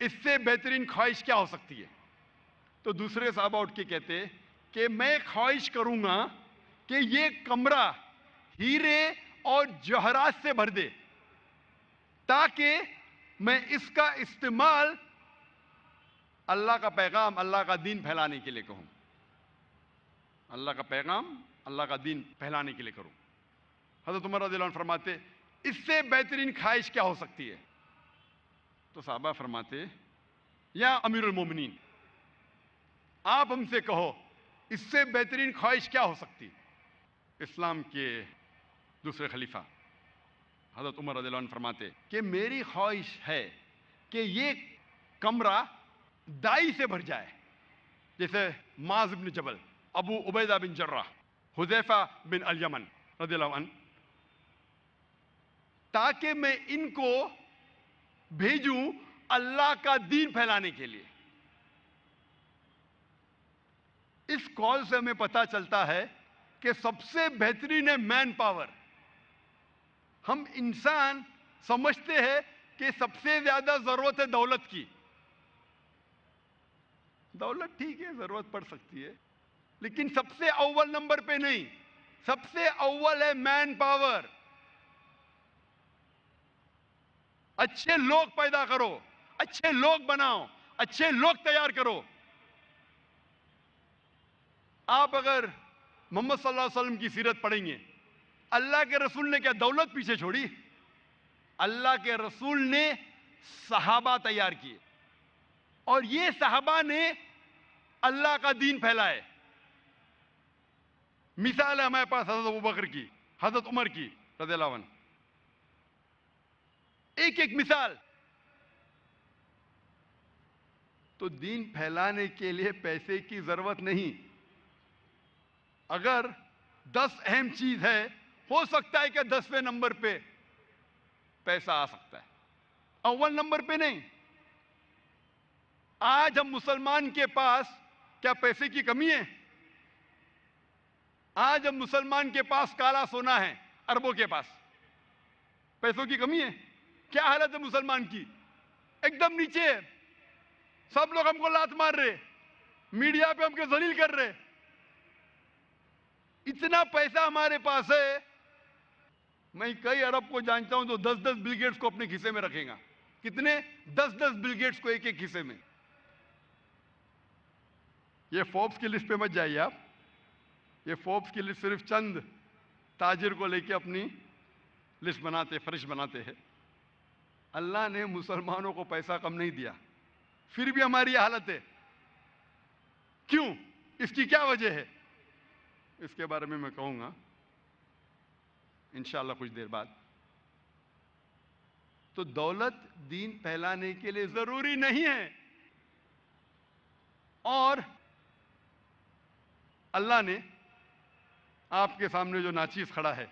اس سے بہترین خواہش کیا ہو سکتی ہے؟ تو دوسرے صحابہ اٹھ کے کہتے کہ میں خواہش کروں گا کہ یہ کمرہ ہیرے اور جوہرات سے بھر دے تاکہ میں اس کا استعمال اللہ کا پیغام، اللہ کا دین پھیلانے کے لیے کہوں، اللہ کا پیغام، اللہ کا دین پھیلانے کے لیے کروں۔ حضرت عمر رضی اللہ عنہ فرماتے اس سے بہترین خواہش کیا ہو سکتی ہے؟ تو صحابہ فرماتے یا امیر المومنین، آپ ہم سے کہو اس سے بہترین خواہش کیا ہو سکتی؟ اسلام کے دوسرے خلیفہ حضرت عمر رضی اللہ عنہ فرماتے کہ میری خواہش ہے کہ یہ کمرہ دائی سے بھر جائے، جیسے معاذ بن جبل، ابو عبیدہ بن جراح، حذیفہ بن الیمن رضی اللہ عنہ، تاکہ میں ان کو بھیجوں اللہ کا دین پھیلانے کے لیے۔ اس کال سے ہمیں پتہ چلتا ہے کہ سب سے بہترین ہے مین پاور۔ ہم انسان سمجھتے ہیں کہ سب سے زیادہ ضرورت ہے دولت کی۔ دولت ٹھیک ہے، ضرورت پڑ سکتی ہے، لیکن سب سے اول نمبر پہ نہیں، سب سے اول ہے مین پاور۔ اچھے لوگ پیدا کرو، اچھے لوگ بناؤ، اچھے لوگ تیار کرو۔ آپ اگر محمد صلی اللہ علیہ وسلم کی سیرت پڑھیں گے، اللہ کے رسول نے کیا دولت پیچھے چھوڑی؟ اللہ کے رسول نے صحابہ تیار کیے، اور یہ صحابہ نے اللہ کا دین پھیلائے۔ مثال ہے ہمارے پاس حضرت ابوبکر کی، حضرت عمر کی رضی اللہ عنہ، ایک ایک مثال۔ تو دین پھیلانے کے لیے پیسے کی ضرورت نہیں۔ اگر 10 اہم چیز ہے، ہو سکتا ہے کہ 10ویں نمبر پہ پیسہ آ سکتا ہے، اول نمبر پہ نہیں۔ آج ہم مسلمان کے پاس کیا پیسے کی کمی ہے؟ آج ہم مسلمان کے پاس کالا سونا ہے، اربوں کے پاس پیسوں کی کمی ہے؟ کیا حالت ہے مسلمان کی؟ ایک دم نیچے ہے۔ سب لوگ ہم کو لات مار رہے، میڈیا پہ ہم کو ذلیل کر رہے۔ اتنا پیسہ ہمارے پاس ہے، میں کئی عرب کو جانتا ہوں جو 10 بل گیٹس کو اپنے کھیسے میں رکھے گا۔ کتنے؟ 10 بل گیٹس کو ایک ایک کھیسے میں۔ یہ فوربس کی لسٹ پہ مت جائیے آپ، یہ فوربس کی لسٹ صرف چند تاجر کو لے کے اپنی لسٹ بناتے، فرش بناتے ہیں۔ اللہ نے مسلمانوں کو پیسہ کم نہیں دیا، پھر بھی ہماری یہ حالت ہے۔ کیوں؟ اس کی کیا وجہ ہے؟ اس کے بارے میں کہوں گا انشاءاللہ کچھ دیر بعد۔ تو دولت دین پھیلانے کے لیے ضروری نہیں ہے، اور اللہ نے آپ کے سامنے جو ناچیز کھڑا ہے،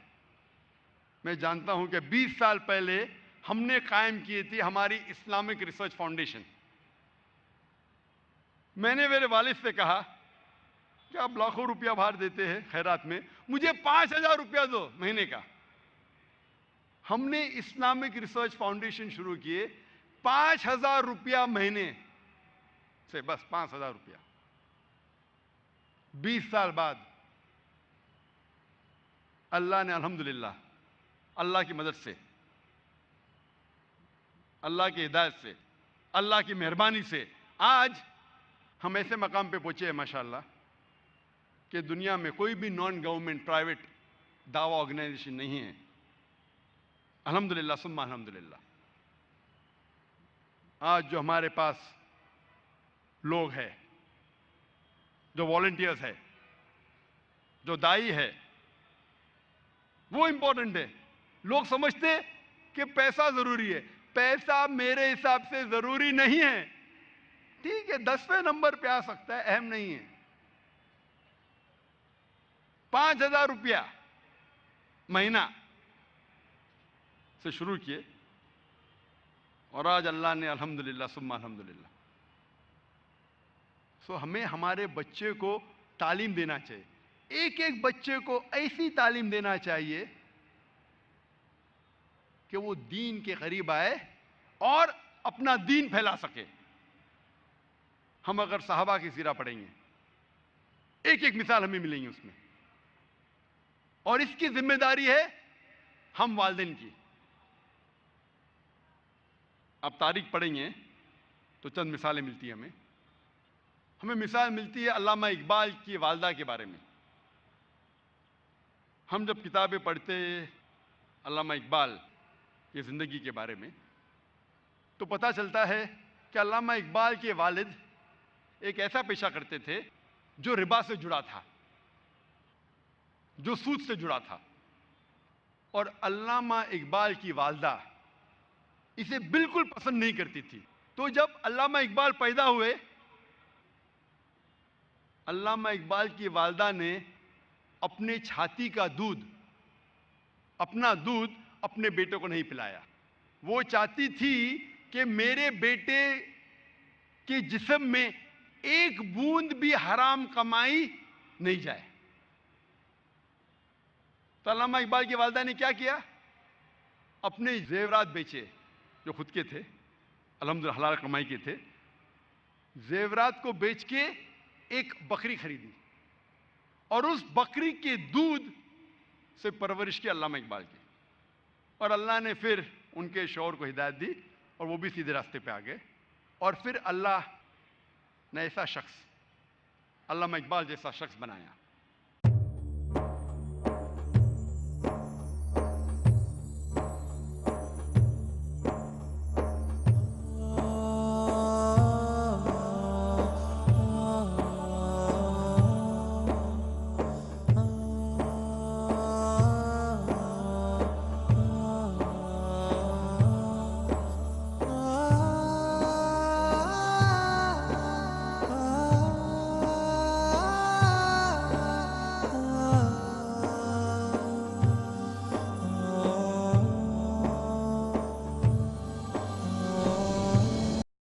میں جانتا ہوں کہ 20 سال پہلے ہم نے قائم کی تھی ہماری اسلامک ریسرچ فاؤنڈیشن۔ میں نے میرے والد سے کہا کہ آپ لاکھوں روپیہ باہر دیتے ہیں خیرات میں، مجھے 5000 روپیہ دو مہینے کا۔ ہم نے اسلامک ریسرچ فاؤنڈیشن شروع کیے 5000 روپیہ مہینے سے، بس 5000 روپیہ۔ 20 سال بعد اللہ نے الحمدللہ، اللہ کی مدد سے، اللہ کی ہدایت سے، اللہ کی مہربانی سے آج ہم ایسے مقام پہ پہنچے ہیں ماشاءاللہ کہ دنیا میں کوئی بھی نان گورنمنٹ پرائیویٹ دعویٰ آرگنائزیشن نہیں ہے، الحمدللہ ثم الحمدللہ۔ آج جو ہمارے پاس لوگ ہیں، جو والنٹیئرز ہے، جو دائی ہے، وہ امپورٹنٹ ہے۔ لوگ سمجھتے کہ پیسہ ضروری ہے، پیسہ میرے حساب سے ضروری نہیں ہے۔ ٹھیک ہے 10ویں نمبر پہ آ سکتا ہے، اہم نہیں ہے۔ 5000 روپیہ مہینہ سے شروع کیے، اور آج اللہ نے الحمدللہ ثم الحمدللہ۔ ہمیں ہمارے بچے کو تعلیم دینا چاہیے، ایک ایک بچے کو ایسی تعلیم دینا چاہیے کہ وہ دین کے قریب آئے اور اپنا دین پھیلا سکے. ہم اگر صحابہ کی سیرہ پڑھیں گے ایک ایک مثال ہمیں ملیں گی اس میں, اور اس کی ذمہ داری ہے ہم والدین کی. آپ تاریخ پڑھیں گے تو چند مثالیں ملتی ہیں ہمیں مثال ملتی ہے علامہ اقبال کی والدہ کے بارے میں. ہم جب کتابیں پڑھتے علامہ اقبال کی زندگی کے بارے میں تو پتہ چلتا ہے کہ علامہ اقبال کے والد ایک ایسا پیشہ کرتے تھے جو ربا سے جڑا تھا, جو سود سے جڑا تھا, اور علامہ اقبال کی والدہ اسے بالکل پسند نہیں کرتی تھی. تو جب علامہ اقبال پیدا ہوئے, علامہ اقبال کی والدہ نے اپنے چھاتی کا دودھ, اپنا دودھ اپنے بیٹے کو نہیں پلایا. وہ چاہتی تھی کہ میرے بیٹے کے جسم میں ایک بوند بھی حرام کمائی نہیں جائے. تو علامہ اقبال کی والدہ نے کیا کیا؟ اپنے زیورات بیچے جو خود کے تھے, الحمدللہ حلال کمائی کے تھے. زیورات کو بیچ کے ایک بکری خریدی اور اس بکری کے دودھ سے پرورش کی علامہ اقبال کی. اور اللہ نے پھر ان کے شوہر کو ہدایت دی اور وہ بھی سیدھے راستے پہ آ گئے. اور پھر اللہ نے ایسا شخص, علامہ اقبال جیسا شخص بنایا.